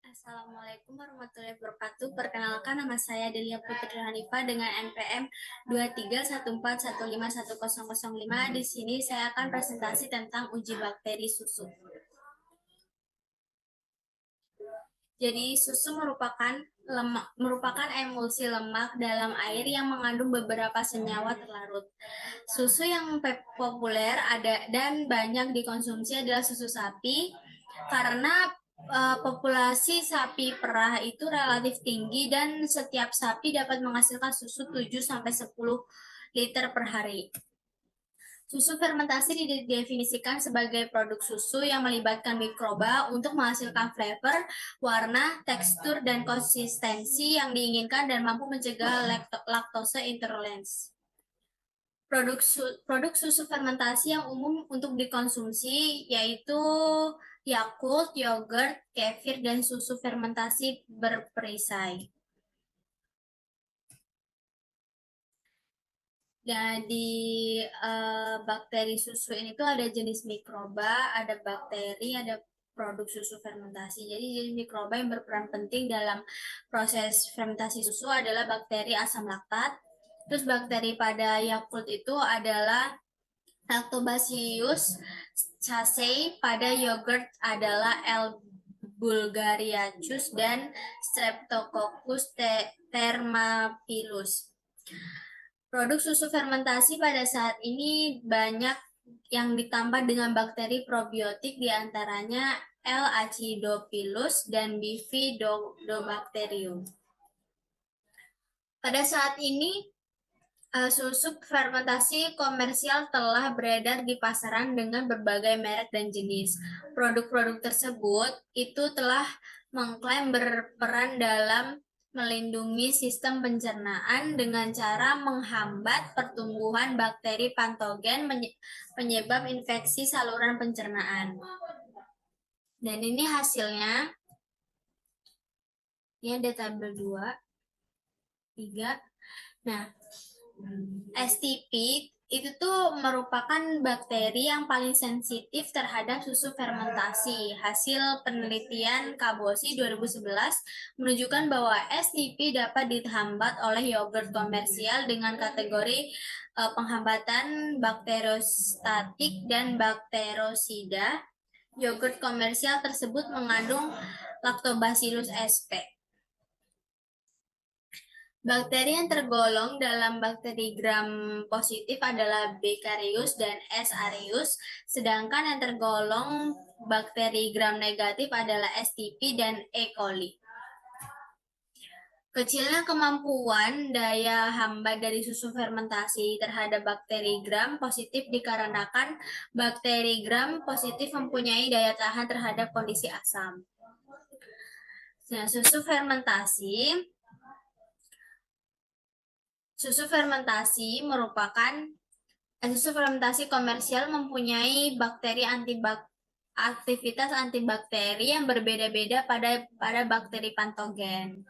Assalamualaikum warahmatullahi wabarakatuh. Perkenalkan, nama saya Delia Putri Hanifah dengan NPM 2314151005. Di sini saya akan presentasi tentang uji bakteri susu. Jadi susu merupakan emulsi lemak dalam air yang mengandung beberapa senyawa terlarut. Susu yang populer ada dan banyak dikonsumsi adalah susu sapi karena populasi sapi perah itu relatif tinggi dan setiap sapi dapat menghasilkan susu 7 sampai 10 liter per hari. Susu fermentasi didefinisikan sebagai produk susu yang melibatkan mikroba untuk menghasilkan flavor, warna, tekstur, dan konsistensi yang diinginkan dan mampu mencegah laktose intolerance. Produk susu fermentasi yang umum untuk dikonsumsi yaitu Yakult, yogurt, kefir, dan susu fermentasi berperisai. Jadi bakteri susu ini tuh ada jenis mikroba, ada bakteri, ada produk susu fermentasi. Jadi jenis mikroba yang berperan penting dalam proses fermentasi susu adalah bakteri asam laktat. Terus bakteri pada Yakult itu adalah Lactobacillus casei, pada yogurt adalah L. bulgariacus dan Streptococcus thermophilus. Produk susu fermentasi pada saat ini banyak yang ditambah dengan bakteri probiotik, diantaranya L. acidophilus dan Bifidobacterium. Pada saat ini susu fermentasi komersial telah beredar di pasaran dengan berbagai merek dan jenis. Produk-produk tersebut itu telah mengklaim berperan dalam melindungi sistem pencernaan dengan cara menghambat pertumbuhan bakteri patogen penyebab infeksi saluran pencernaan. Dan ini hasilnya. Ini ada tabel 2, 3. Nah, STP itu tuh merupakan bakteri yang paling sensitif terhadap susu fermentasi. Hasil penelitian Kabosi 2011 menunjukkan bahwa STP dapat dihambat oleh yogurt komersial dengan kategori penghambatan bakteriostatik dan bakterosida. Yogurt komersial tersebut mengandung Lactobacillus sp. Bakteri yang tergolong dalam bakteri gram positif adalah B. carius dan S. aureus, sedangkan yang tergolong bakteri gram negatif adalah STP dan E. coli. Kecilnya kemampuan daya hambat dari susu fermentasi terhadap bakteri gram positif dikarenakan bakteri gram positif mempunyai daya tahan terhadap kondisi asam. Nah, susu fermentasi komersial mempunyai aktivitas antibakteri yang berbeda-beda pada bakteri patogen.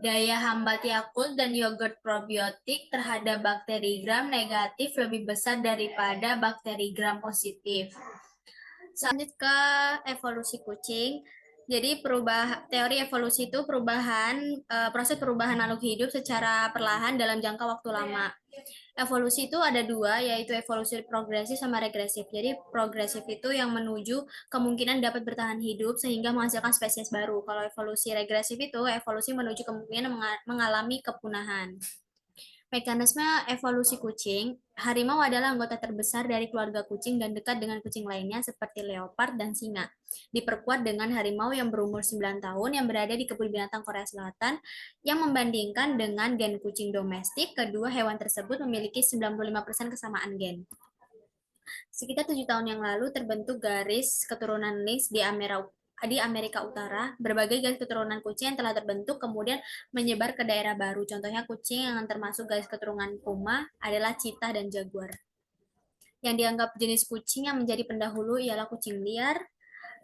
Daya hambat Yakult dan yogurt probiotik terhadap bakteri gram negatif lebih besar daripada bakteri gram positif. Selanjut ke evolusi kucing. Jadi teori evolusi itu proses perubahan makhluk hidup secara perlahan dalam jangka waktu lama. Evolusi itu ada 2, yaitu evolusi progresif sama regresif. Jadi progresif itu yang menuju kemungkinan dapat bertahan hidup sehingga menghasilkan spesies baru. Kalau evolusi regresif itu evolusi menuju kemungkinan mengalami kepunahan. Mekanisme evolusi kucing. Harimau adalah anggota terbesar dari keluarga kucing dan dekat dengan kucing lainnya seperti leopard dan singa. Diperkuat dengan harimau yang berumur 9 tahun yang berada di kebun binatang Korea Selatan yang membandingkan dengan gen kucing domestik, kedua hewan tersebut memiliki 95% kesamaan gen. Sekitar 7 tahun yang lalu terbentuk garis keturunan lynx di Amerika Utara. Berbagai garis keturunan kucing yang telah terbentuk kemudian menyebar ke daerah baru. Contohnya kucing yang termasuk garis keturunan puma adalah cheetah dan jaguar. Yang dianggap jenis kucing yang menjadi pendahulu ialah kucing liar,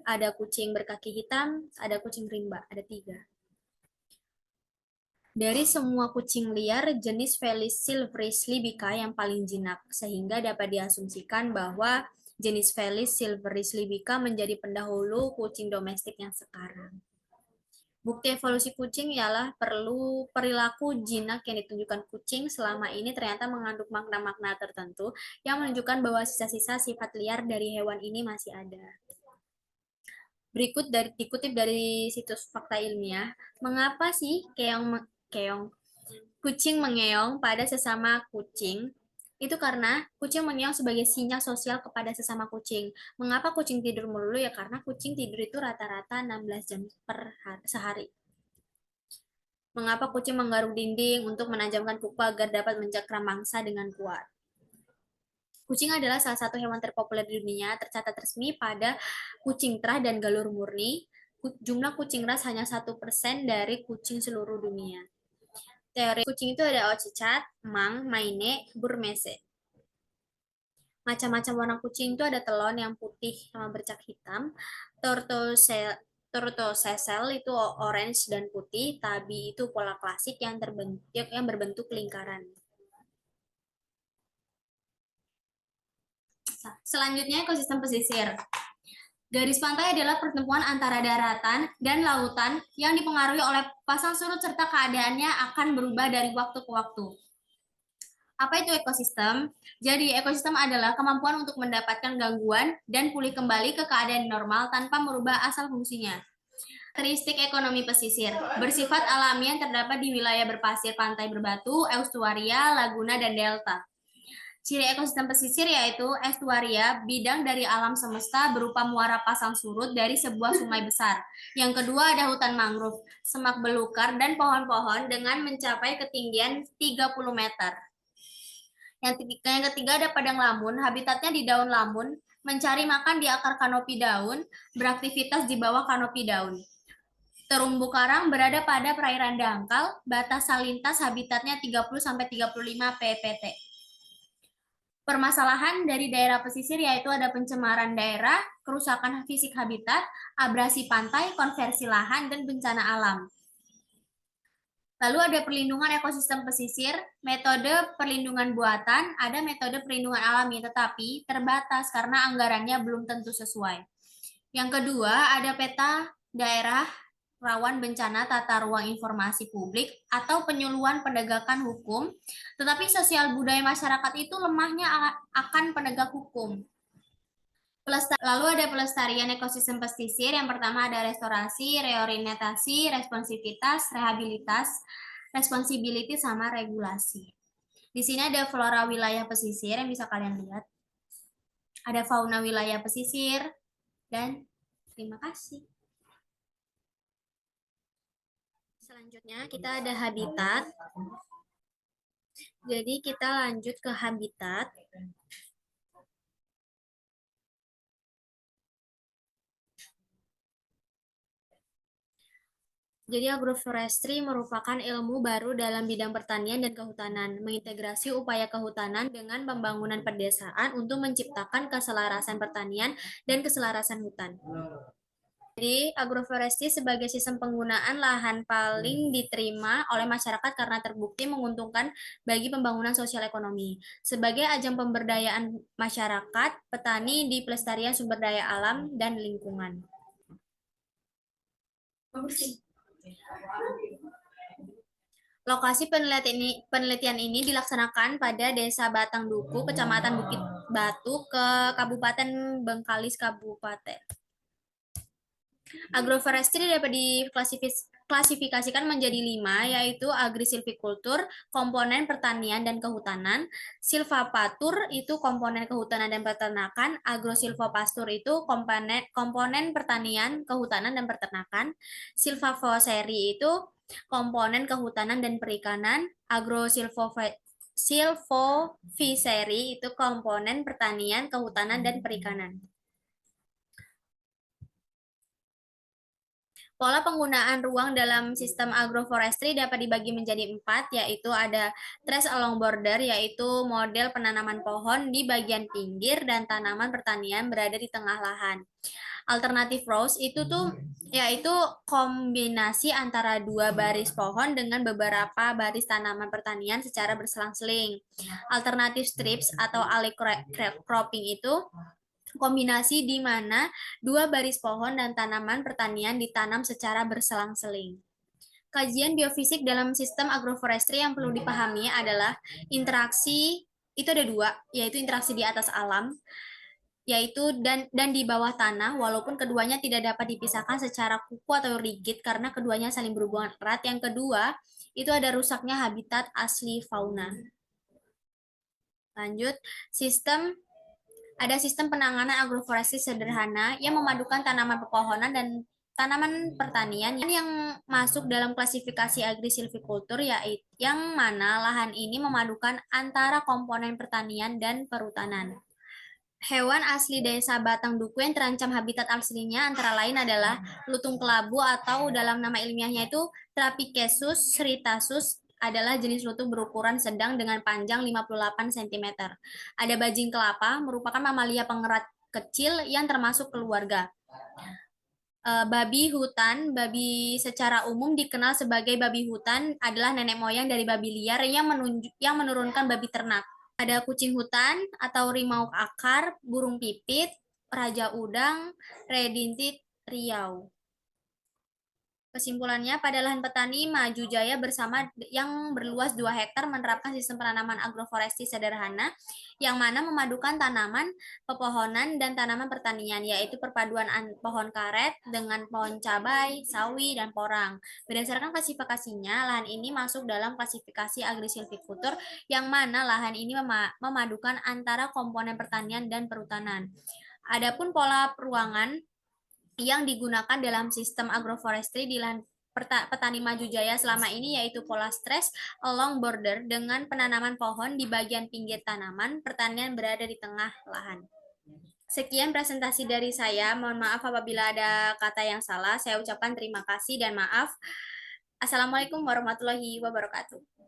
ada kucing berkaki hitam, ada kucing rimba, ada 3. Dari semua kucing liar, jenis Felis silvestris libica yang paling jinak, sehingga dapat diasumsikan bahwa jenis Felis silvestris libica menjadi pendahulu kucing domestik yang sekarang. Bukti evolusi kucing ialah perlu perilaku jinak yang ditunjukkan kucing selama ini ternyata mengandung makna-makna tertentu yang menunjukkan bahwa sisa-sisa sifat liar dari hewan ini masih ada. Berikut dikutip dari situs fakta ilmiah, mengapa sih keong kucing mengeong pada sesama kucing? Itu karena kucing mengeong sebagai sinyal sosial kepada sesama kucing. Mengapa kucing tidur melulu? Ya karena kucing tidur itu rata-rata 16 jam sehari. Mengapa kucing menggaruk dinding untuk menajamkan kuku agar dapat mencakram mangsa dengan kuat? Kucing adalah salah satu hewan terpopuler di dunia, tercatat resmi pada kucing trah dan galur murni. Jumlah kucing ras hanya 1% dari kucing seluruh dunia. Teori kucing itu ada Ochicat, Mang, Maine, Burmese. Macam-macam warna kucing itu ada telon yang putih sama bercak hitam, Tortoisesel itu orange dan putih, Tabi itu pola klasik yang berbentuk lingkaran. Selanjutnya ekosistem pesisir. Garis pantai adalah pertemuan antara daratan dan lautan yang dipengaruhi oleh pasang surut serta keadaannya akan berubah dari waktu ke waktu. Apa itu ekosistem? Jadi, ekosistem adalah kemampuan untuk mendapatkan gangguan dan pulih kembali ke keadaan normal tanpa merubah asal fungsinya. Karakteristik ekonomi pesisir bersifat alami yang terdapat di wilayah berpasir, pantai berbatu, estuaria, laguna, dan delta. Ciri ekosistem pesisir yaitu estuaria, bidang dari alam semesta berupa muara pasang surut dari sebuah sungai besar. Yang kedua ada hutan mangrove, semak belukar, dan pohon-pohon dengan mencapai ketinggian 30 meter. Yang ketiga ada padang lamun, habitatnya di daun lamun, mencari makan di akar kanopi daun, beraktivitas di bawah kanopi daun. Terumbu karang berada pada perairan dangkal, batas salintas habitatnya 30-35 ppt. Permasalahan dari daerah pesisir yaitu ada pencemaran daerah, kerusakan fisik habitat, abrasi pantai, konversi lahan, dan bencana alam. Lalu ada perlindungan ekosistem pesisir, metode perlindungan buatan, ada metode perlindungan alami, tetapi terbatas karena anggarannya belum tentu sesuai. Yang kedua, ada peta daerah rawan bencana tata ruang informasi publik atau penyuluhan penegakan hukum, tetapi sosial budaya masyarakat itu lemahnya akan penegak hukum. Lalu ada pelestarian ekosistem pesisir, yang pertama ada restorasi, reorientasi, responsivitas, responsibility, sama regulasi. Di sini ada flora wilayah pesisir yang bisa kalian lihat. Ada fauna wilayah pesisir, dan terima kasih. Selanjutnya kita ada habitat. Jadi kita lanjut ke habitat. Jadi agroforestry merupakan ilmu baru dalam bidang pertanian dan kehutanan, mengintegrasi upaya kehutanan dengan pembangunan pedesaan untuk menciptakan keselarasan pertanian dan keselarasan hutan. Jadi, agroforestry sebagai sistem penggunaan lahan paling diterima oleh masyarakat karena terbukti menguntungkan bagi pembangunan sosial ekonomi. Sebagai ajang pemberdayaan masyarakat, petani di pelestarian sumber daya alam dan lingkungan. Lokasi penelitian ini dilaksanakan pada Desa Batang Duku, Kecamatan Bukit Batu, ke Kabupaten Bengkalis, Kabupaten. Agroforestry dapat diklasifikasikan menjadi 5, yaitu agrisilvikultur, komponen pertanian dan kehutanan, silvapatur itu komponen kehutanan dan peternakan, agrosilvopastur itu komponen pertanian, kehutanan dan peternakan, silvofoseri itu komponen kehutanan dan perikanan, silvofiseri itu komponen pertanian, kehutanan dan perikanan. Pola penggunaan ruang dalam sistem agroforestry dapat dibagi menjadi 4, yaitu ada trace along border, yaitu model penanaman pohon di bagian pinggir dan tanaman pertanian berada di tengah lahan. Alternative rows itu tuh yaitu kombinasi antara 2 baris pohon dengan beberapa baris tanaman pertanian secara berselang-seling. Alternative strips atau alley cropping itu kombinasi di mana dua baris pohon dan tanaman pertanian ditanam secara berselang-seling. Kajian biofisik dalam sistem agroforestry yang perlu dipahami adalah interaksi, itu ada dua, yaitu interaksi di atas alam, yaitu dan di bawah tanah, walaupun keduanya tidak dapat dipisahkan secara kuku atau rigid karena keduanya saling berhubungan erat. Yang kedua, itu ada rusaknya habitat asli fauna. Lanjut, ada sistem penanganan agroforestry sederhana yang memadukan tanaman pepohonan dan tanaman pertanian yang masuk dalam klasifikasi agrisilviculture, yaitu yang mana lahan ini memadukan antara komponen pertanian dan perhutanan. Hewan asli desa Batang Duku yang terancam habitat aslinya antara lain adalah lutung kelabu atau dalam nama ilmiahnya itu Trapichesus ritasus, adalah jenis lutung berukuran sedang dengan panjang 58 cm. Ada bajing kelapa, merupakan mamalia pengerat kecil yang termasuk keluarga. Babi hutan, babi secara umum dikenal sebagai babi hutan, adalah nenek moyang dari babi liar yang menurunkan babi ternak. Ada kucing hutan atau rimau akar, burung pipit, raja udang, redintit, riau. Kesimpulannya, pada lahan petani Maju Jaya bersama yang berluas 2 hektar menerapkan sistem penanaman agroforestry sederhana yang mana memadukan tanaman, pepohonan, dan tanaman pertanian, yaitu perpaduan pohon karet dengan pohon cabai, sawi, dan porang. Berdasarkan klasifikasinya, lahan ini masuk dalam klasifikasi agrisilviculture yang mana lahan ini memadukan antara komponen pertanian dan perhutanan. Adapun pola peruangan yang digunakan dalam sistem agroforestry di lahan petani Maju Jaya selama ini yaitu pola stress along border dengan penanaman pohon di bagian pinggir tanaman, pertanian berada di tengah lahan. Sekian presentasi dari saya. Mohon maaf apabila ada kata yang salah. Saya ucapkan terima kasih dan maaf. Assalamualaikum warahmatullahi wabarakatuh.